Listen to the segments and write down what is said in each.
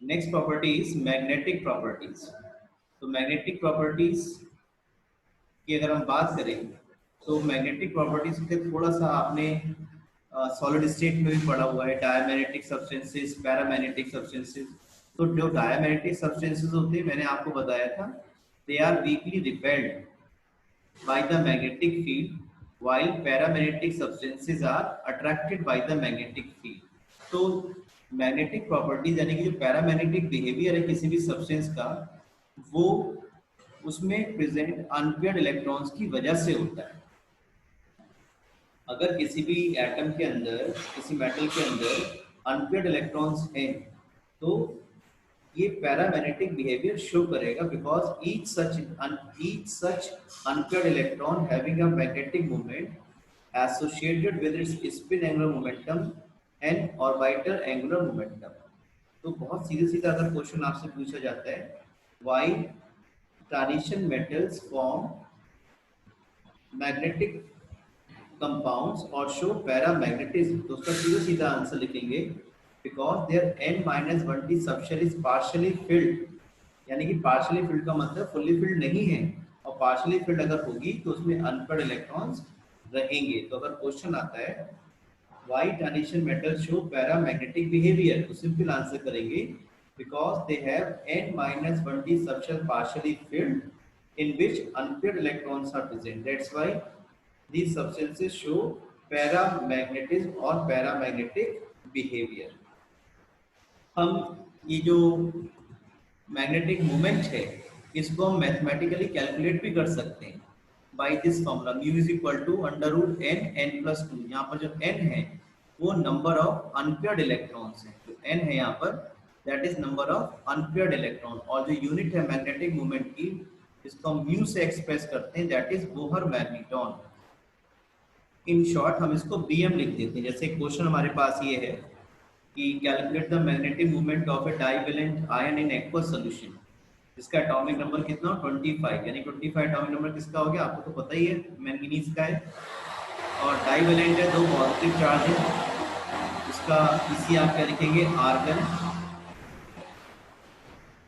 Next property is magnetic properties. तो magnetic properties की अगर हम बात करें तो मैग्नेटिक प्रॉपर्टीज के थोड़ा सा आपने सॉलिड स्टेट में भी पढ़ा हुआ है, डायमैग्नेटिक सब्सटेंसेस, पैरामैग्नेटिक सब्सटेंसेस। तो जो डायमैग्नेटिक सब्सटेंसेस होते हैं मैंने आपको बताया था, they are weakly repelled by the magnetic field, while paramagnetic substances are attracted by the magnetic field। तो मैग्नेटिक प्रॉपर्टीज यानी कि जो पैरामैग्नेटिक बिहेवियर है किसी भी सब्सटेंस का, वो उसमें प्रेजेंट अनपेयर्ड इलेक्ट्रॉन्स की वजह से होता है। अगर किसी भी एटम के अंदर, किसी मेटल के अंदर अनपेयर्ड इलेक्ट्रॉन्स हैं तो ये पैरामैग्नेटिक बिहेवियर शो करेगा, because each such unpaired electron having a magnetic moment associated with its spin angular momentum and orbital angular momentum. तो बहुत सीधे सीधा अगर क्वेश्चन आपसे पूछा जाता है, why transition metals form magnetic compounds और शो पैरामैग्नेटिज्म, तो उसका सीधा सीधा आंसर लिखेंगे because there n-1d subshell is partially filled. यानी कि पार्शियली फिल्ड का मतलब फुल्ली फिल्ड नहीं है, और पार्शियली फिल्ड अगर होगी तो उसमें अनपेयर्ड इलेक्ट्रॉन्स रहेंगे। तो अगर क्वेश्चन आता है why transition metal show paramagnetic behaviour, तो सिंपल आंसर करेंगे because they have n-1d subshell partially field in which unpaired electrons are present, that's why these substances show paramagnetism or paramagnetic behavior। हम ये जो magnetic moment है इसको हम mathematically calculate भी कर सकते हैं by this formula, mu is equal to under root n n plus two. यहाँ पर जो एन है वो नंबर ऑफ अनपेयर्ड इलेक्ट्रॉन्स है, जो एन है यहाँ पर that is number of unpaired electron, और जो यूनिट है मैग्नेटिक मोमेंट की इसको हम म्यू से एक्सप्रेस करते हैं, that is Bohr magneton. In short हम इसको बीएम लिख देते हैं। जैसे क्वेश्चन हमारे पास ये है कि calculate the magnetic movement of A divalent ion in aqueous solution, इसका एटॉमिक नंबर कितना, 25, यानी 25 एटॉमिक नंबर किसका हो गया, आपको तो पता ही है, मैंगनीज का है, और डाइवेलेंट है, दो पॉजिटिव चार्ज है, इसका इसी आप क्या लिखेंगे, आर्गन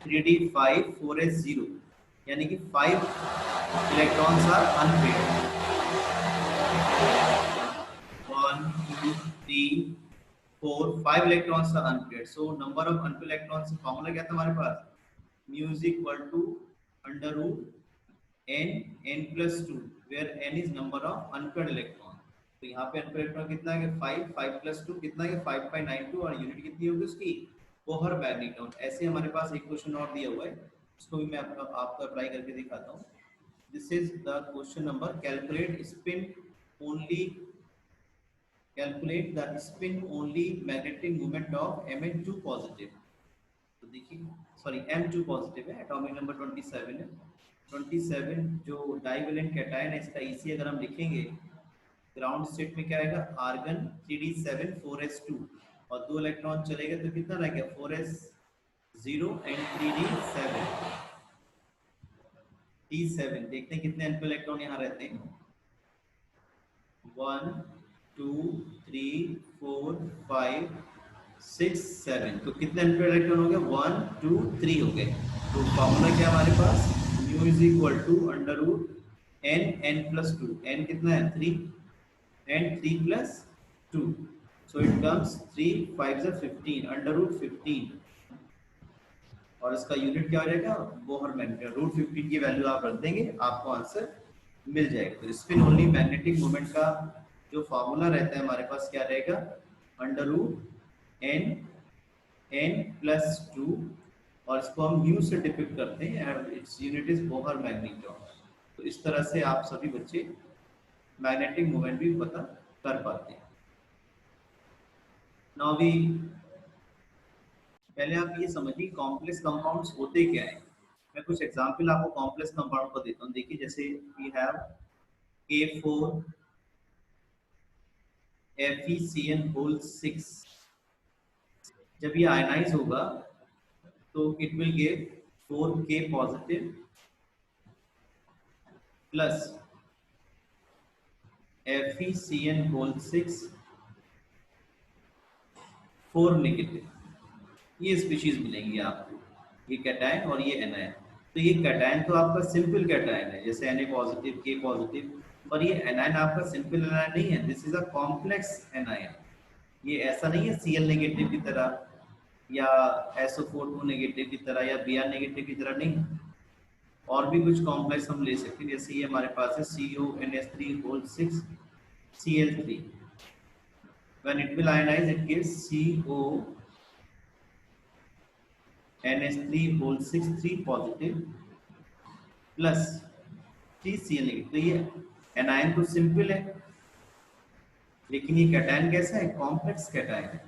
3d5 4s0, यानी कि 5 electrons are unpaired, 1 2 3 4 5 electrons are unpaired. So number of unpaired electrons, formula क्या था हमारे पास, mu is equal to under root n n plus two, where n is number of unpaired electron. तो यहाँ पे unpaired electron कितना है, 5 5 plus 2 कितना है, 5.92, और यूनिट कितनी होगी उसकी, बोहर मैग्नेटॉन। ऐसे हमारे पास एक क्वेश्चन और दिया हुआ है, इसको भी मैं आपको अप्लाई करके दिखाता हूँ। This is the question number, calculate the spin only magnetic moment of Mn2 positive. तो देखिए, सॉरी M2 पॉजिटिव है, एटॉमिक नंबर 27 है। 27 जो डाइवेलेंट कैटायन है इसका EC अगर हम लिखेंगे, ग्राउंड स्टेट में क्या आएगा, आर्गन 3d7 4s2, और दो इलेक्ट्रॉन चले गए तो कितना रह गया, 4s0 एंड 3d7 d7। देखते हैं कितने अनपेयर्ड इलेक्ट्रॉन यहाँ रहते हैं, 1 2 3 4 5 6 7, तो कितने अनपेयर्ड इलेक्ट्रॉन हो गए, 1 2 3 हो गए। तो फॉर्मूला क्या हमारे पास, mu is equal to under root n n plus two, n कितना है 3 and 3 plus 2, so it comes 3 5 15 under root 15, और इसका यूनिट क्या हो जाएगा, बोहर मैग्नेट, रूट 15 की वैल्यू आप रख देंगे आपको आंसर मिल जाएगा। तो स्पिन ओनली मैग्नेटिक मोमेंट का जो फॉर्मूला रहता है हमारे पास क्या रहेगा, under root n n plus two, और इसको हम म्यू से डिपिक्ट करते हैं, it's unit is Bohr magneton. तो इस तरह से आप सभी बच्चे मैग्नेटिक मोमेंट भी पता कर पाते हैं। नाउ वी, पहले आप ये समझिए कॉम्प्लेक्स कंपाउंड्स होते क्या है। मैं कुछ एग्जांपल आपको कॉम्प्लेक्स कंपाउंड को देता हूँ। देखिए जैसे वी हैव K4 FeCN6, जब ये आयनाइज होगा तो it will give 4K positive plus FeCN6 4 negative. ये स्पीशीज मिलेंगी आपको, ये कैटायन और ये एनायन। तो ये कैटायन तो आपका सिंपल कैटायन है, जैसे Na पॉजिटिव, K पॉजिटिव, और ये एनायन आपका सिंपल एनायन नहीं है, this is a complex anion. ये ऐसा नहीं है Cl नेगेटिव की तरह या SO4 नेगेटिव की तरह या Br नेगेटिव की तरह, नहीं। और भी कुछ कॉम्प्लेक्स हम ले सकते हैं, जैसे ये हमारे पास है CONH3 whole 6 Cl3, when it will ionize it gives CONH3 whole 6 3 positive plus 3 Cl negative. तो ये एनायन तो सिंपल है, लेकिन ये कैटायन कैसा है, कॉम्प्लेक्स कैटायन है।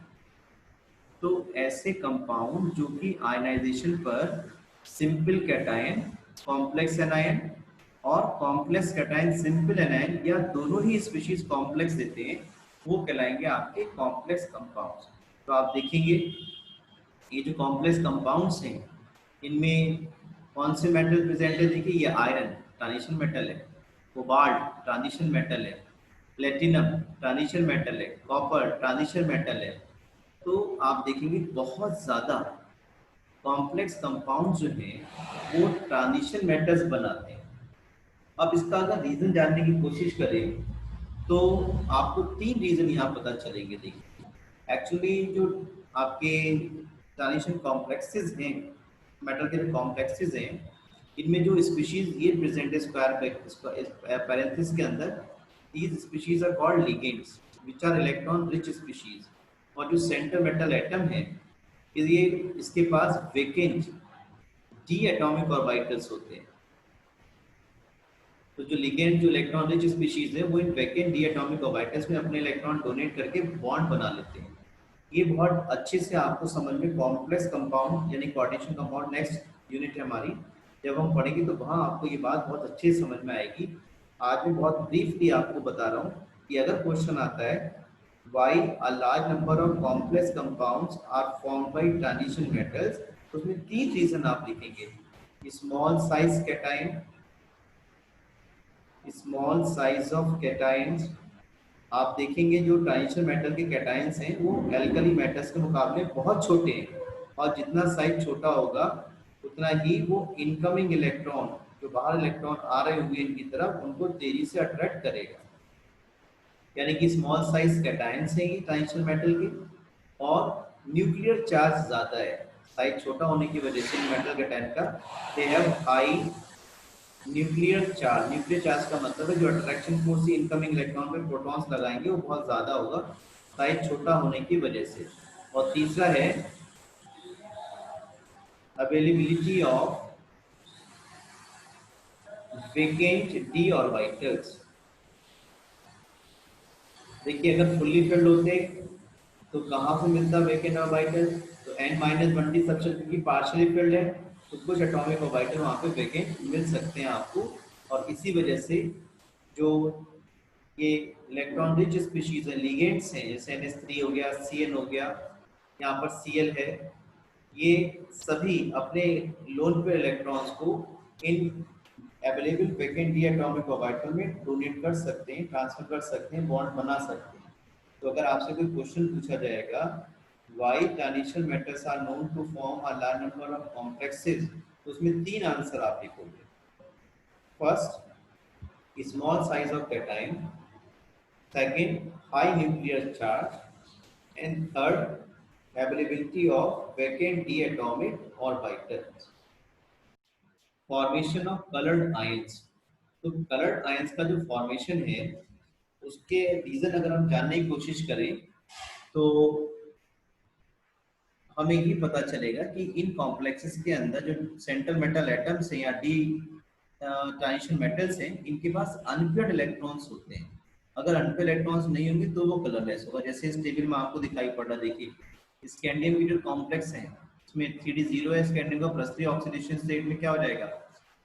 तो ऐसे कंपाउंड जो कि आयनाइजेशन पर सिंपल कैटायन, कॉम्प्लेक्स एनायन और कॉम्प्लेक्स कैटायन सिंपल एनायन, या दोनों ही स्पीशीज कॉम्प्लेक्स देते हैं, वो कहलाएंगे आपके कॉम्प्लेक्स कंपाउंड्स। तो आप देखेंगे ये जो कॉम्प्लेक्स कंपाउंड्स हैं, इनमें कौन से मेटल प्रेजेंट है, देखिए ये आयरन ट्रांजिशन मेटल है, कोबाल्ट ट्रांजिशन मेटल है, प्लेटिनम ट्रांजिशन मेटल है, कॉपर ट्रांजिशन मेटल है। तो आप देखेंगे बहुत ज़्यादा कॉम्प्लेक्स कंपाउंड जो हैं वो ट्रांजिशन मेटल्स बनाते हैं। अब इसका अगर रीज़न जानने की कोशिश करें तो आपको 3 रीज़न यहाँ पता चलेंगे। देखिए एक्चुअली जो आपके ट्रांजिशन कॉम्प्लेक्सेस हैं, मेटल के जो कॉम्प्लेक्सेस हैं, इनमें जो स्पीशीज ये प्रेजेंट है स्क्वायर पैरेंथेसिस के अंदर, these species are called ligands which are electron rich species। और जो सेंटर मेटल एटम है, ये इसके पास वेकेंट डी एटॉमिक ऑर्बिटल्स होते हैं। तो जो लिगेंड, जो इलेक्ट्रॉन रिच स्पीशीज है, वो इन वैकेंट डी एटॉमिक ऑर्बिटल्स में अपने इलेक्ट्रॉन डोनेट करके बॉन्ड बना लेते हैं। ये बहुत अच्छे से आपको समझ में कॉम्प्लेक्स कंपाउंड यानी कोऑर्डिनेशन कंपाउंड नेक्स्ट यूनिट है हमारी, जब हम पढ़ेंगे तो वहाँ आपको ये बात बहुत अच्छे से समझ में आएगी। आज मैं बहुत ब्रीफली आपको बता रहा हूँ कि अगर क्वेश्चन आता है why a large number of complex compounds are formed by transition metals, तो उसमें 3 रीजन आप लिखेंगे। Small size cation, small size of cations. आप देखेंगे जो ट्रांजिशन मेटल के कैटायंस हैं वो एल्कली मेटल्स के मुकाबले बहुत छोटे हैं, और जितना साइज छोटा होगा उतना ही वो इनकमिंग इलेक्ट्रॉन, जो बाहर इलेक्ट्रॉन आ रहे होंगे इनकी तरफ, उनको तेजी से अट्रैक्ट करेगा। यानी कि स्मॉल साइज कैटायंस हैं ये ट्रांजिशन मेटल के, और न्यूक्लियर चार्ज ज़्यादा है। साइज छोटा होने की वजह से मेटल कैटायन का they have high nuclear charge. Nuclear charge का मतलब है जो अट्रैक्शन फोर्स इनकमिंग इलेक्ट्रॉन पे प्रोटॉन्स लगाएंगे वो बहुत ज़्यादा होगा साइज छोटा होने की वजह से। और तीसरा है availability of vacant D orbitals. देखिए अगर फुल्ली फिल्ड होते तो कहाँ से मिलता वेकेंट ऑर्बिटल, तो n-1d सबसे, क्योंकि पार्शियली फिल्ड है तो कुछ एटॉमिक ऑर्बिटल वहाँ पे वेकेंट मिल सकते हैं आपको। और इसी वजह से जो ये इलेक्ट्रॉन रिच स्पीशीज है, लिगेंड्स हैं, जैसे NH3 हो गया, Cn हो गया, यहाँ पर Cl है, ये सभी अपने लोन पेयर इलेक्ट्रॉन्स को इन available vacant D atomic orbital में डोनेट कर सकते हैं, ट्रांसफर कर सकते हैं, बॉन्ड बना सकते हैं। तो अगर आपसे कोई क्वेश्चन पूछा जाएगा why transition metals are known to form a large number of complexes, तो उसमें 3 आंसर आप लिखोगे। First, small size of cation, second, high nuclear charge, and third, availability of vacant d atomic orbitals। Formation of coloured ions, तो coloured ions का जो formation है उसके reason अगर हम जानने की कोशिश करें तो हमें ये पता चलेगा कि इन कॉम्प्लेक्सेस के अंदर जो सेंट्रल मेटल एटम्स हैं या डी ट्रांजिशन मेटल्स हैं, इनके पास अनपेयर्ड इलेक्ट्रॉन्स होते हैं। अगर अनपेयर्ड इलेक्ट्रॉन्स नहीं होंगे तो वो कलरलेस होगा। जैसे इस टेबल में आपको दिखाई पड़ रहा, देखिए स्कैंडियम की जो कॉम्प्लेक्स है उसमें 3d0 है, स्कैंडियम का +3 ऑक्सीडेशन स्टेट में क्या हो जाएगा,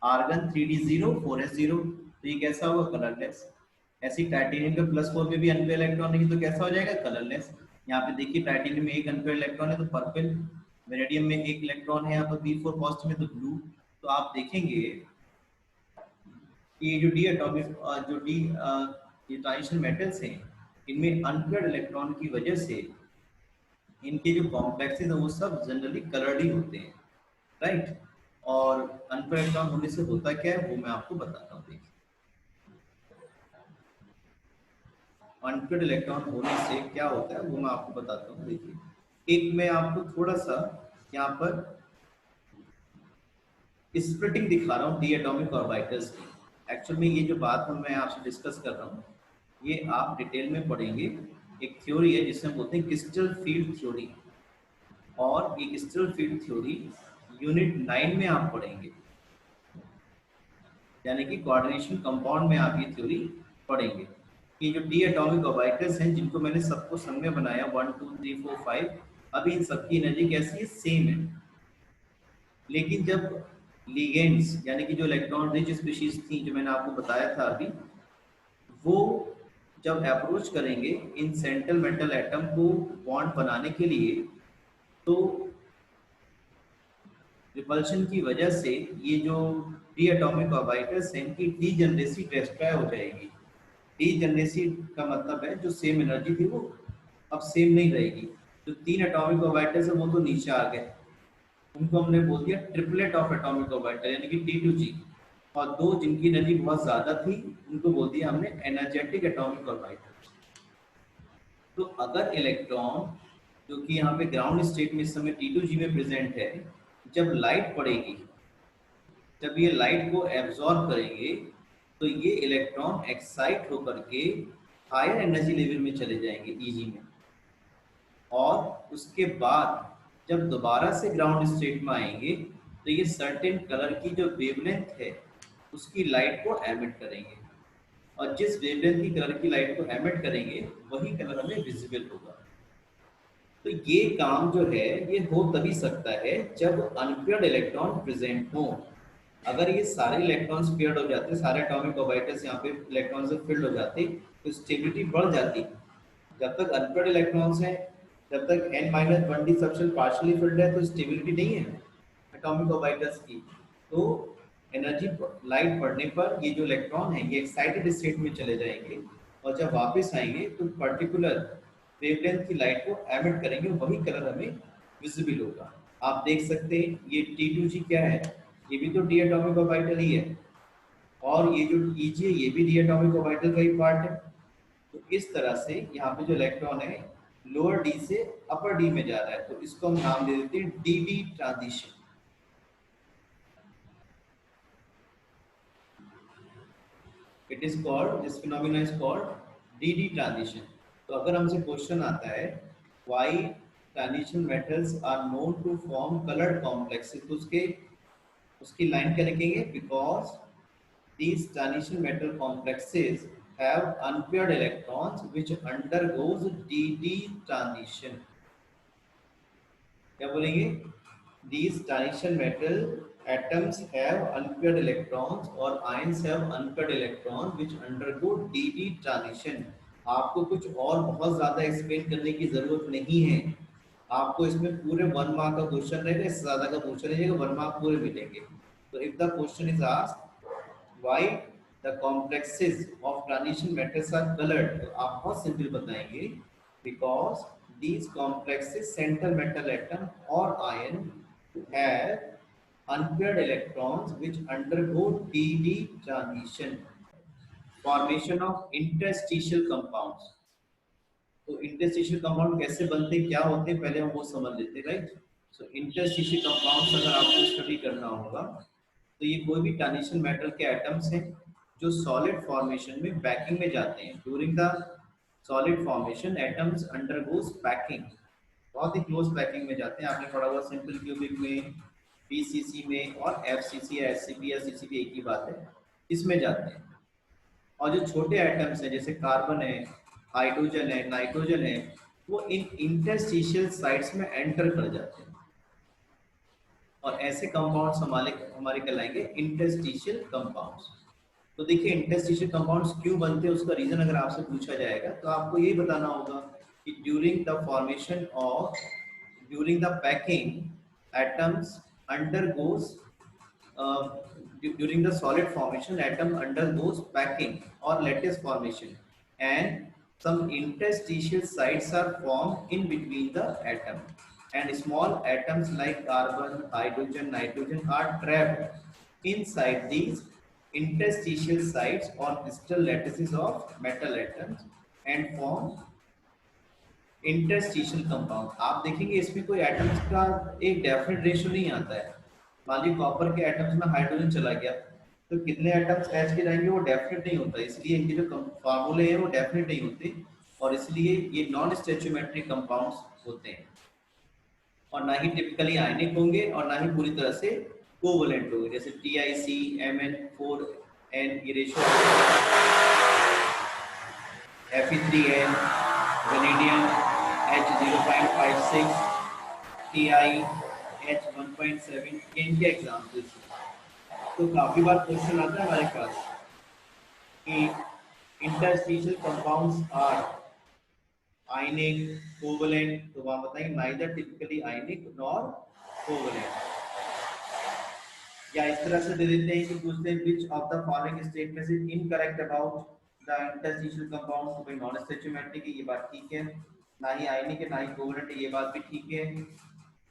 आर्गन 3d0 4s0, तो ये कैसा होगा, कलरलेस। ऐसी टाइटेनियम के +4 में भी अनपेयर इलेक्ट्रॉन नहीं तो कैसा हो जाएगा, कलरलेस। यहाँ पे देखिए टाइटेनियम में एक अनपेयर इलेक्ट्रॉन है तो पर्पल, वेनेडियम में एक इलेक्ट्रॉन है यहाँ पर p4 पॉजिटिव में तो ब्लू। तो आप देखेंगे ये जो डी एटॉमिक जो डी ये ट्रांजिशन मेटल्स हैं, इनमें अनपेयर्ड इलेक्ट्रॉन की वजह से इनके जो कॉम्प्लेक्सेस हैं वो सब जनरली कलर्ड ही होते हैं, राइट। और अनपेयर्ड इलेक्ट्रॉन होने से होता क्या है वो मैं आपको बताता हूँ। देखिए, अनपेयर्ड इलेक्ट्रॉन होने से क्या होता है वो मैं आपको बताता हूँ। देखिए, एक मैं आपको थोड़ा सा यहाँ पर स्प्लिटिंग दिखा रहा हूँ डी एटॉमिक ऑर्बिटल्स की। एक्चुअल में ये जो बात मैं आपसे डिस्कस कर रहा हूँ ये आप डिटेल में पढ़ेंगे। एक थ्योरी है जिसे हम बोलते हैं क्रिस्टल फील्ड थ्योरी, और ये क्रिस्टल फील्ड थ्योरी यूनिट 9 में आप पढ़ेंगे, यानी कि कोऑर्डिनेशन कंपाउंड में आप ये थ्योरी पढ़ेंगे। ये जो डी एटॉमिक ऑर्बिटल्स हैं जिनको मैंने सबको संग में बनाया 1 2 3 4 5, अभी इन सबकी एनर्जी कैसी है, सेम है। लेकिन जब लिगेंड्स यानी कि जो इलेक्ट्रॉन रिच स्पीशीज थी जो मैंने आपको बताया था अभी, वो जब अप्रोच करेंगे इन सेंट्रल मेटल एटम को बॉन्ड बनाने के लिए, तो रिपल्शन की वजह से ये जो डी एटॉमिक ऑर्बिटल्स हैं इनकी डी जनरेसी डिस्ट्रॉय हो जाएगी। डी जनरेसी का मतलब है जो सेम एनर्जी थी वो अब सेम नहीं रहेगी। जो 3 एटॉमिक ऑर्बिटल्स है वो तो नीचे आ गए, उनको हमने बोल दिया ट्रिपलेट ऑफ एटॉमिक ऑर्बिटल यानी कि T2G। और दो जिनकी एनर्जी बहुत ज्यादा थी उनको बोल दिया हमने एनर्जेटिक एटॉमिक ऑर्बिटल। तो अगर इलेक्ट्रॉन जो कि यहाँ पे ग्राउंड स्टेट में इस समय T2G में प्रेजेंट है, जब लाइट पड़ेगी, जब ये लाइट को एब्जॉर्ब करेंगे, तो ये इलेक्ट्रॉन एक्साइट होकर के हायर एनर्जी लेवल में चले जाएंगे Eg में, और उसके बाद जब दोबारा से ग्राउंड स्टेट में आएंगे तो ये सर्टेन कलर की जो वेवलेंथ है उसकी लाइट को एमिट करेंगे, और जिस वेवलेंथ की कलर की लाइट को एमिट करेंगे वही कलर हमें विजिबल होगा। तो ये काम जो है ये हो तभी सकता है जब अनपेयर्ड इलेक्ट्रॉन प्रेजेंट हो। अगर ये सारे इलेक्ट्रॉन्स पेयर्ड हो जाते, सारे एटॉमिक ऑर्बिटल्स यहाँ पे इलेक्ट्रॉन से फिल्ड हो जाते, तो स्टेबिलिटी बढ़ जाती। जब तक अनपेयर्ड इलेक्ट्रॉन्स हैं, जब तक n-1d सबशेल पार्शियली फिल्ड है तो स्टेबिलिटी नहीं है एटॉमिक ऑर्बिटल्स की। तो एनर्जी लाइट पड़ने पर ये जो इलेक्ट्रॉन है ये एक्साइटेड स्टेट में चले जाएंगे, और जब वापस आएंगे तो पर्टिकुलर वेवलेंथ की लाइट को एमिट करेंगे, वही कलर हमें विजिबल होगा। आप देख सकते हैं ये T2G क्या है, ये भी तो डी एटॉमिक ऑर्बिटल ही है, और ये जो Eg है ये भी डी एटॉमिक ऑर्बिटल का ही पार्ट है। तो इस तरह से यहाँ पे जो इलेक्ट्रॉन है लोअर डी से अपर डी में जा रहा है, तो इसको हम नाम दे देते हैं d transition. It is called, this phenomena is called d transition. तो अगर हमसे क्वेश्चन आता है why transition metals are known to form coloured complexes, तो उसके उसकी लाइन क्या लिखेंगे, because these transition metal complexes have unpaired electrons which undergoes dd transition। क्या बोलेंगे, these transition metal atoms have unpaired electrons और ions have unpaired electron which undergo dd transition। आपको कुछ और बहुत ज्यादा एक्सप्लेन करने की जरूरत नहीं है, आपको इसमें पूरे 1 मार्क का क्वेश्चन रहेगा, इससे ज्यादा का क्वेश्चन रहेगा, 1 मार्क पूरे मिलेंगे। तो if the question is asked why the complexes of transition metals are colored, तो आप बहुत सिंपल बताएंगे because these complexes central metal atom or ion have unpaired electrons which undergo dd transition, formation of interstitial compounds। तो interstitial compound कैसे बनते हैं, क्या होते हैं, पहले हम वो समझ लेते हैं, राइट। सो इंटरस्टिशियल कंपाउंड्स अगर आपको स्टडी करना होगा तो ये कोई भी ट्रांजिशन मेटल के एटम्स हैं जो सॉलिड फॉर्मेशन में पैकिंग में जाते हैं। During the solid formation atoms undergoes packing, बहुत ही क्लोज पैकिंग में जाते हैं। आपने पढ़ा हुआ सिंपल क्यूबिक में, पीसीसी में, और एफसीसी या एससीपी या सीसीपी एक ही बात है, इसमें जाते हैं। और जो छोटे एटम्स हैं जैसे कार्बन है, हाइड्रोजन है, नाइट्रोजन है, वो इन इंटरस्टिशियल साइट्स में एंटर कर जाते हैं, और ऐसे कंपाउंड्स हमारे हमारे कहलाएंगे इंटरस्टिशियल कंपाउंड्स। तो देखिए इंटरस्टिशियल कंपाउंड्स क्यों बनते हैं उसका रीजन अगर आपसे पूछा जाएगा तो आपको यही बताना होगा कि during the formation of, during the packing atoms undergoes, during the solid formation atom undergoes packing or lattice formation and some interstitial sites are formed in between the atom, and small atoms like carbon, hydrogen, nitrogen are trapped inside these interstitial sites or crystal lattices of metal atoms and form interstitial compound. आप देखेंगे इसमें कोई atoms का एक definite ratio नहीं आता है। मान लीजिए कॉपर के एटम्स में हाइड्रोजन चला गया तो कितने एटम्स H के रहेंगे वो डेफिनेट नहीं होता, इसलिए इनके जो फार्मूले हैं वो डेफिनेट नहीं होते और इसलिए ये नॉन स्टोइचियोमेट्रिक कंपाउंड्स होते हैं और ना ही टिपिकली आयनिक होंगे और ना ही पूरी तरह से कोवलेंट होंगे। जैसे TiC, Mn4n ये ratio, Fe3n, vanadium H0.56, Ti H1.7, ये इनके एग्जाम्पल्स। तो काफी बार क्वेश्चन आता है हमारे पास कि interstitial compounds are ionic, covalent, तो वहां बताएंगे neither typically ionic nor covalent. या इस तरह से दे देते हैं कि पूछते हैं which of the following statements is incorrect about the interstitial compounds, तो भाई नॉन स्टोइचियोमेट्रिक है, ये बात ठीक है, ना ही आयनिक है ना ही कोवलेंट है, ये बात भी ठीक है।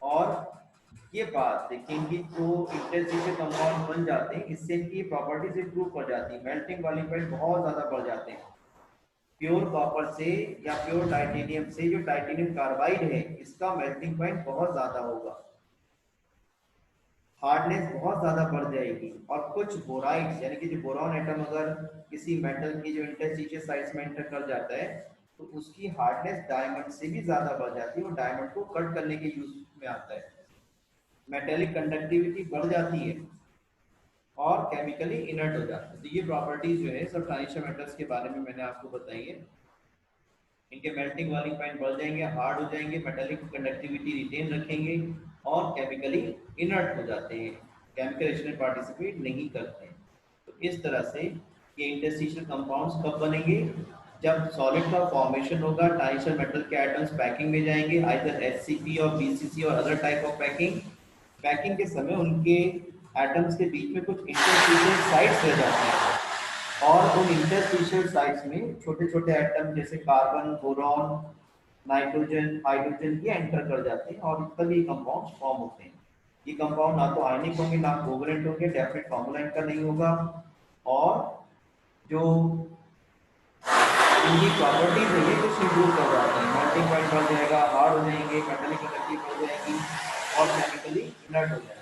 और ये बात देखेंगे जो इंटरस्टिशियल कंपाउंड बन जाते हैं इससे इनकी प्रॉपर्टीज इंप्रूव हो जाती है, मेल्टिंग वाली पॉइंट बहुत ज्यादा बढ़ जाते हैं। प्योर कॉपर से या प्योर टाइटेनियम से, जो टाइटेनियम कार्बाइड है इसका मेल्टिंग पॉइंट बहुत ज्यादा होगा, हार्डनेस बहुत ज्यादा बढ़ जाएगी। और कुछ बोराइड्स यानी कि जो बोरॉन एटम अगर किसी मेटल की जो इंटरस्टिशियल साइट्स में एंटर कर जाता है तो उसकी हार्डनेस डायमंड से भी ज्यादा बढ़ जाती है और डायमंड को कट करने के यूज में आता है। मेटेलिक कंडक्टिविटी बढ़ जाती है और केमिकली इनर्ट हो जाता है। तो ये प्रॉपर्टीज जो है सब ट्रांजिशन मेटल्स के बारे में मैंने आपको बताई है। इनके मेल्टिंग वाली पॉइंट बढ़ जाएंगे, हार्ड हो जाएंगे, मेटेलिक कंडक्टिविटी रिटेन रखेंगे और केमिकली इनर्ट हो जाते हैं, केमिकल रिएक्शन में पार्टिसिपेट नहीं करते हैं। तो इस तरह से ये इंटरस्टिशियल कंपाउंड्स कब बनेंगे, जब सॉलिड का फॉर्मेशन होगा, ट्रांजिशन मेटल के एटम्स पैकिंग में जाएंगे, आइदर HCP और BCC और other type of packing. Packing के समय उनके एटम्स के बीच में कुछ इंटरस्टिशियल साइट्स रह जाते हैं और उन इंटरस्टिशियल साइट्स में छोटे छोटे एटम जैसे कार्बन, बोरॉन, नाइट्रोजन, हाइड्रोजन ये एंटर कर जाते हैं और तभी ये कंपाउंड्स फॉर्म होते हैं। ये कंपाउंड ना तो आयनिक होंगे ना कोवलेंट होंगे, डेफिनेट फार्मूला इनका नहीं होगा और जो इनकी प्रॉपर्टीज है ये कुछ इंप्रूव कर जाते हैं, मेल्टिंग पॉइंट बढ़ जाएगा, हार्ड हो जाएंगे, मेटेलिक कंडक्टिविटी बढ़ जाएगी और केमिकली इनर्ट हो जाएगा।